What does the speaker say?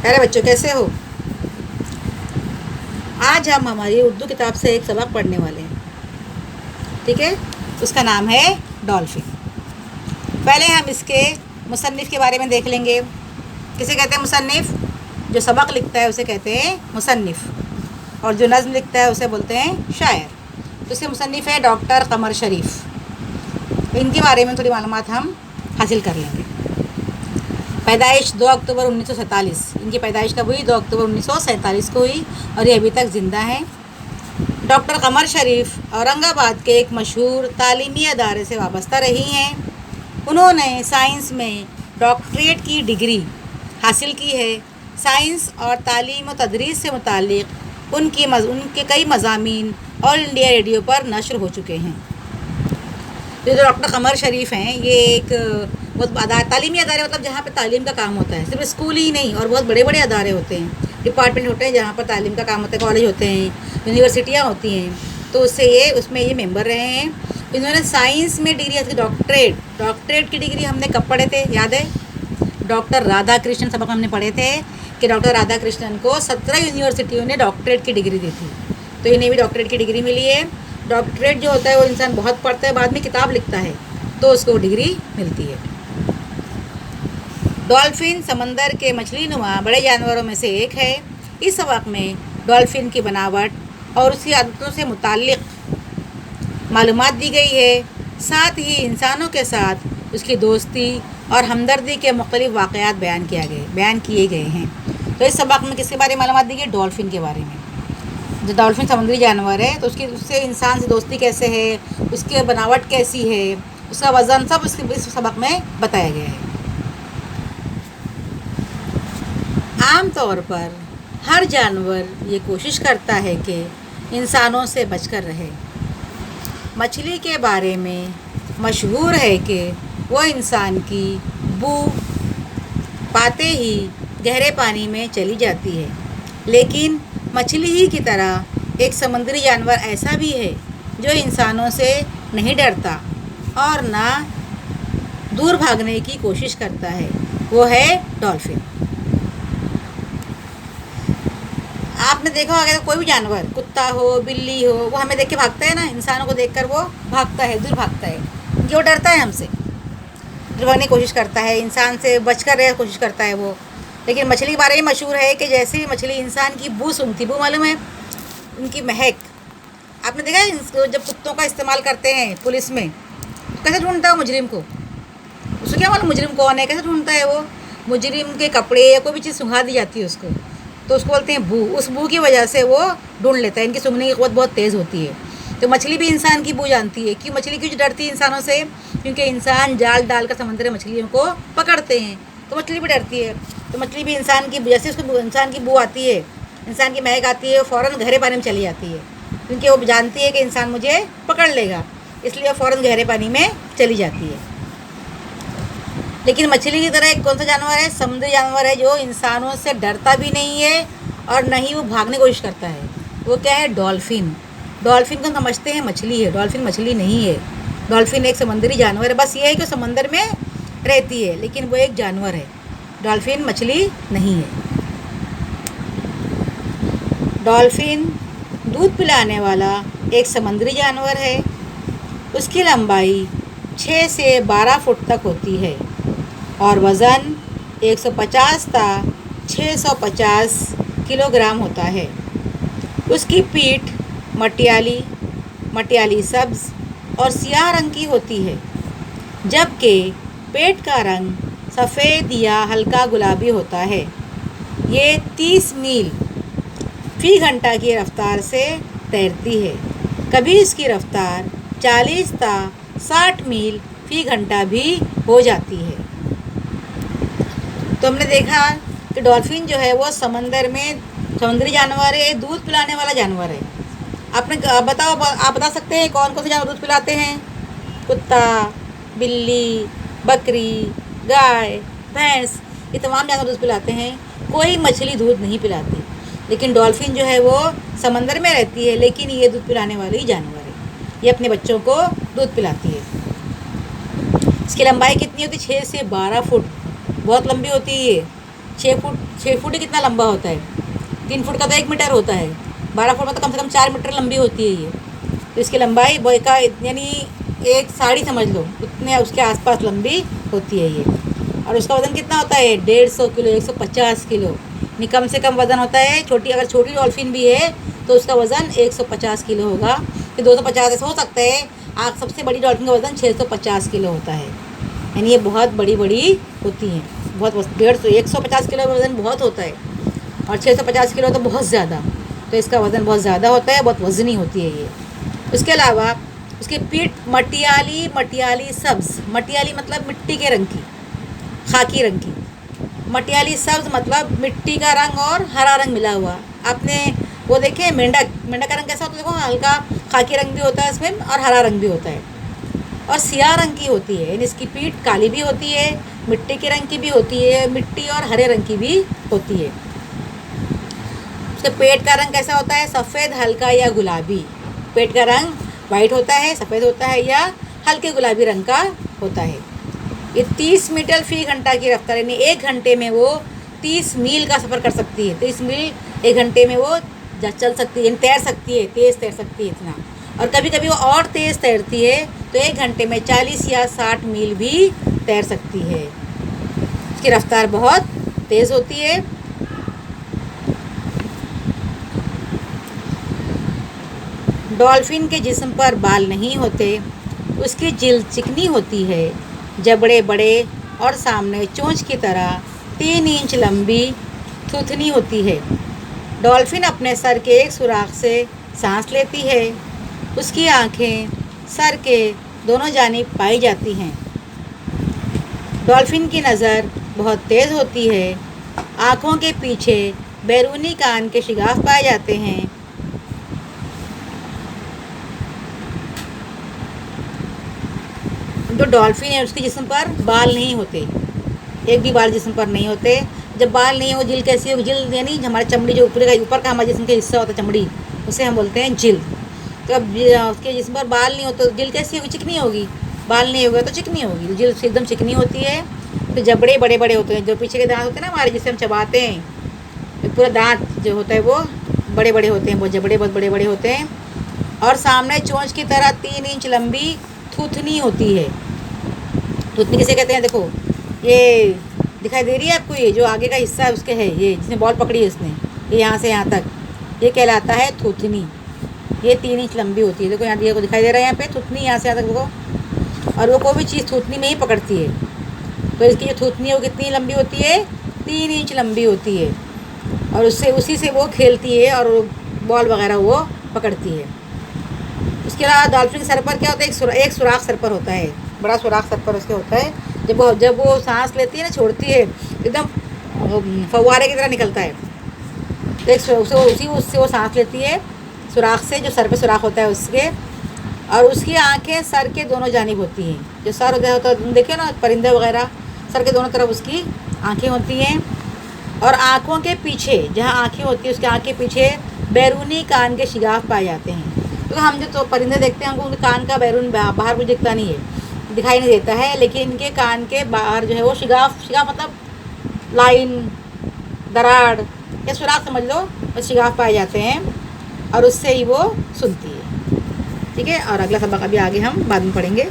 प्यारे बच्चों, कैसे हो? आज हम हमारी उर्दू किताब से एक सबक पढ़ने वाले हैं। ठीक है, उसका नाम है डॉल्फिन। पहले हम इसके मुसन्निफ़ के बारे में देख लेंगे। किसे कहते हैं मुसन्निफ़? जो सबक लिखता है उसे कहते हैं मुसन्निफ़, और जो नज़्म लिखता है उसे बोलते हैं शायर। तो इसके मुसन्निफ़ है डॉक्टर कमर शरीफ। इनके बारे में थोड़ी मालूमात हम हासिल कर लेंगे। पैदाइश 2 अक्टूबर 1947। इनकी पैदाइश कब हुई? 2 अक्टूबर 1947 को हुई और ये अभी तक ज़िंदा हैं। डॉक्टर कमर शरीफ औरंगाबाद के एक मशहूर तालीमी अदारे से वाबस्ता रही हैं। उन्होंने साइंस में डॉक्टरेट की डिग्री हासिल की है। साइंस और तालीम व तदरीस से मुताल्लिक़ उनके कई मज़ामीन ऑल इंडिया रेडियो पर नश्र हो चुके हैं। जो डॉक्टर कमर शरीफ हैं, ये एक बहुत तालीमी अदारे, मतलब जहाँ पे तालीम का काम होता है। सिर्फ स्कूल ही नहीं, और बहुत बड़े बड़े अदारे होते हैं, डिपार्टमेंट होते हैं जहाँ पर तालीम का काम होता है। कॉलेज होते हैं, यूनिवर्सिटियाँ होती हैं। तो उसमें ये मेंबर रहे हैं। इन्होंने साइंस में डिग्री हासिल, डॉक्टरेट की डिग्री हमने कब पढ़े थे, याद है? डॉक्टर राधा कृष्णन सबक हमने पढ़े थे कि डॉक्टर राधा कृष्णन को 17 यूनिवर्सिटियों ने डॉक्टरेट की डिग्री दी थी। तो इन्हें भी डॉक्टरेट की डिग्री मिली है। डॉक्टरेट जो होता है वो इंसान बहुत पढ़ता है, बाद में किताब लिखता है, तो उसको डिग्री मिलती है। डॉल्फिन समंदर के मछली नुमा बड़े जानवरों में से एक है। इस सबक में डॉल्फिन की बनावट और उसकी आदतों से मुताल्लिक़ मालूमात दी गई है। साथ ही इंसानों के साथ उसकी दोस्ती और हमदर्दी के मुख्तलिफ़ वाक़यात बयान किए गए हैं। तो इस सबक में किसके बारे में मालूमात दी गई? डॉल्फिन के बारे में। जो डॉल्फिन समुद्री जानवर है, तो उससे इंसान से दोस्ती कैसे है, उसकी बनावट कैसी है, उसका वज़न, सब इस सबक में बताया गया है। आम तौर पर हर जानवर ये कोशिश करता है कि इंसानों से बचकर रहे। मछली के बारे में मशहूर है कि वो इंसान की बू पाते ही गहरे पानी में चली जाती है। लेकिन मछली ही की तरह एक समुद्री जानवर ऐसा भी है जो इंसानों से नहीं डरता और ना दूर भागने की कोशिश करता है। वो है डॉल्फिन। आपने देखा होगा, कोई भी जानवर, कुत्ता हो, बिल्ली हो, वो हमें देख के भागता है ना। इंसानों को देखकर वो भागता है, दूर भागता है, क्योंकि वो डरता है हमसे। दूर भागने की कोशिश करता है, इंसान से बचकर रहने की कोशिश करता है वो। लेकिन मछली के बारे में मशहूर है कि जैसे ही मछली इंसान की बू सूंघती, बू मालूम है, उनकी महक, आपने देखा है जब कुत्तों का इस्तेमाल करते हैं पुलिस में, तो कैसे ढूंढता है मुजरिम को? उसको क्या मालूम मुजरिम कौन है, कैसे ढूंढता है वो? मुजरिम के कपड़े या कोई भी चीज़ सूंघा दी जाती है उसको, तो उसको बोलते हैं बू। उस बू की वजह से वो ढूंढ लेता है। इनकी सूंघने की क़ुव्वत बहुत तेज़ होती है। तो मछली भी इंसान की बू जानती है। क्यों मछली क्यों डरती है इंसानों से? क्योंकि इंसान जाल डालकर समुद्र में मछलियों को पकड़ते हैं, तो मछली भी डरती है। तो मछली भी इंसान की, जैसे उसको इंसान की बू आती है, इंसान की महक आती है, फ़ौरन गहरे पानी में चली जाती है, क्योंकि वो जानती है कि इंसान मुझे पकड़ लेगा, इसलिए वो फ़ौरन गहरे पानी में चली जाती है। लेकिन मछली की तरह एक कौन सा जानवर है? समुद्री जानवर है जो इंसानों से डरता भी नहीं है और न ही वो भागने की कोशिश करता है। वो क्या है? डॉल्फिन। डॉल्फिन को समझते हैं मछली है, डॉल्फिन मछली नहीं है। डॉल्फिन एक समुद्री जानवर है, बस ये है कि समंदर में रहती है, लेकिन वो एक जानवर है। डॉल्फिन मछली नहीं है। डॉल्फिन दूध पिलाने वाला एक समुद्री जानवर है। उसकी लंबाई 6 से 12 फुट तक होती है और वज़न 150 ता 650 किलोग्राम होता है। उसकी पीठ मटियाली सब्ज़ और सियाह रंग की होती है, जबकि पेट का रंग सफ़ेद या हल्का गुलाबी होता है। ये 30 मील फ़ी घंटा की रफ़्तार से तैरती है। कभी इसकी रफ़्तार 40 ता 60 मील फ़ी घंटा भी हो जाती है। तो हमने देखा कि डॉल्फिन जो है वो समुद्री जानवर है, दूध पिलाने वाला जानवर है। आप बता सकते हैं कौन कौन से जानवर दूध पिलाते हैं? कुत्ता, बिल्ली, बकरी, गाय, भैंस, ये तमाम जानवर दूध पिलाते हैं। कोई मछली दूध नहीं पिलाती। लेकिन डॉल्फिन जो है वो समंदर में रहती है, लेकिन ये दूध पिलाने वाली जानवर है। ये अपने बच्चों को दूध पिलाती है। इसकी लंबाई कितनी होती है? 6 से 12 फुट, बहुत लंबी होती है ये। 6 फुट ही कितना लंबा होता है, 3 फुट का तो 1 मीटर होता है, 12 फुट में तो कम से कम 4 मीटर लंबी होती है ये। तो इसकी लंबाई बॉय का यानी एक साड़ी समझ लो उतने उसके आसपास लंबी होती है ये। और उसका वज़न कितना होता है 150 किलो, 150 किलो, यानी कम से कम वज़न होता है। अगर छोटी डॉल्फिन भी है तो उसका वज़न 150 किलो होगा, फिर 250 ऐसा हो सकता है। आग सबसे बड़ी डॉल्फिन का वज़न 650 किलो होता है, यानी ये बहुत बड़ी बड़ी होती हैं। बहुत 150 किलो का वज़न बहुत होता है, और 650 किलो तो बहुत ज़्यादा। तो इसका वज़न बहुत ज़्यादा होता है, बहुत वज़नी होती है ये। उसके अलावा उसकी पीठ मटियाली सब्ज़, मटियाली मतलब मिट्टी के रंग की, खाकी रंग की। मटियाली सब्ज़ मतलब मिट्टी का रंग और हरा रंग मिला हुआ। आपने वो देखे मेंढक, मेंढक का रंग कैसा होता है, देखो हल्का खाकी रंग भी होता है इसमें और हरा रंग भी होता है, और सियाह रंग की होती है। यानी इसकी पीठ काली भी होती है, मिट्टी के रंग की भी होती है, मिट्टी और हरे रंग की भी होती है। उसके पेट का रंग कैसा होता है, सफ़ेद हल्का या गुलाबी। पेट का रंग वाइट होता है, सफ़ेद होता है या हल्के गुलाबी रंग का होता है। ये 30 मीटर फी घंटा की रफ्तार, यानी 1 घंटे में वो 30 मील का सफ़र कर सकती है। 30 मील 1 घंटे में वो चल सकती है, यानी तैर सकती है, तेज़ तैर सकती है इतना। और कभी कभी वो और तेज़ तैरती है तो 1 घंटे में 40 या 60 मील भी तैर सकती है। उसकी रफ्तार बहुत तेज़ होती है। डॉल्फिन के जिस्म पर बाल नहीं होते, उसकी जिल्द चिकनी होती है, जबड़े बड़े और सामने चोंच की तरह 3 इंच लंबी थूथनी होती है। डॉल्फिन अपने सर के एक सुराख से सांस लेती है। उसकी आँखें सर के दोनों जानिब पाई जाती हैं। डॉल्फिन की नज़र बहुत तेज़ होती है। आँखों के पीछे बैरूनी कान के शिगाफ पाए जाते हैं। जो डॉल्फिन है उसके जिस्म पर बाल नहीं होते, एक भी बाल जिस्म पर नहीं होते। जब बाल नहीं हो जिल्द कैसी होगी, जिल्द यानी हमारी चमड़ी जो ऊपर का हमारे जिस्म का हिस्सा होता है चमड़ी, उसे हम बोलते हैं जिल्द। तो अब उसके जिस्म पर बाल नहीं हो तो जिल्द कैसी होगी, चिकनी होगी। बाल नहीं होगा तो चिकनी होगी, जिल्द एकदम चिकनी होती है। तो जबड़े बड़े बड़े होते हैं, जो पीछे के दांत होते हैं ना हमारे, जिसे हम चबाते हैं, तो पूरा दांत जो होता है वो बड़े बड़े होते हैं, वो जबड़े बहुत बड़े बड़े होते हैं। और सामने चोंच की तरह 3 इंच लंबी थूथनी होती है। थूथनी किसे कहते हैं, देखो ये दिखाई दे रही है आपको, ये जो आगे का हिस्सा है उसके है, ये जिसने बॉल पकड़ी है उसने, ये यहाँ से यहाँ तक, ये कहलाता है थूथनी। ये 3 इंच लंबी होती है। देखो यहाँ ये को दिखाई दे रहा है, यहाँ पे थूथनी यहाँ से यहाँ तक देखो। और वो कोई भी चीज़ थूथनी में ही पकड़ती है। तो इसकी जो थूथनी है वो कितनी लंबी होती है, 3 इंच लंबी होती है। और उसी से वो खेलती है और बॉल वगैरह वो पकड़ती है। उसके अलावा डॉल्फिन के सर पर क्या होता है, एक सुराख सर पर होता है, बड़ा सुराख सर पर उसके होता है। जब वो सांस लेती है ना, छोड़ती है, एकदम फव्वारे की तरह निकलता है। तो उससे वो सांस लेती है सुराख से, जो सर पे सुराख होता है उसके। और उसकी आंखें सर के दोनों जानिब होती हैं। जो सर होता है देखिए ना परिंदे वगैरह, सर के दोनों तरफ उसकी आंखें होती हैं। और आँखों के पीछे, जहाँ आँखें होती हैं उसके आँख के पीछे बैरूनी कान के शिगाफ पाए जाते हैं। तो हम जो तो परिंदे देखते हैं हमको उनके कान का बैरून बाहर कुछ दिखता नहीं है, दिखाई नहीं देता है, लेकिन इनके कान के बाहर जो है वो शिगाफ मतलब लाइन, दराड़ या सुराख समझ लो, और शिगाफ पाए जाते हैं, और उससे ही वो सुनती है। ठीक है, और अगला सबक अभी आगे हम बाद में पढ़ेंगे।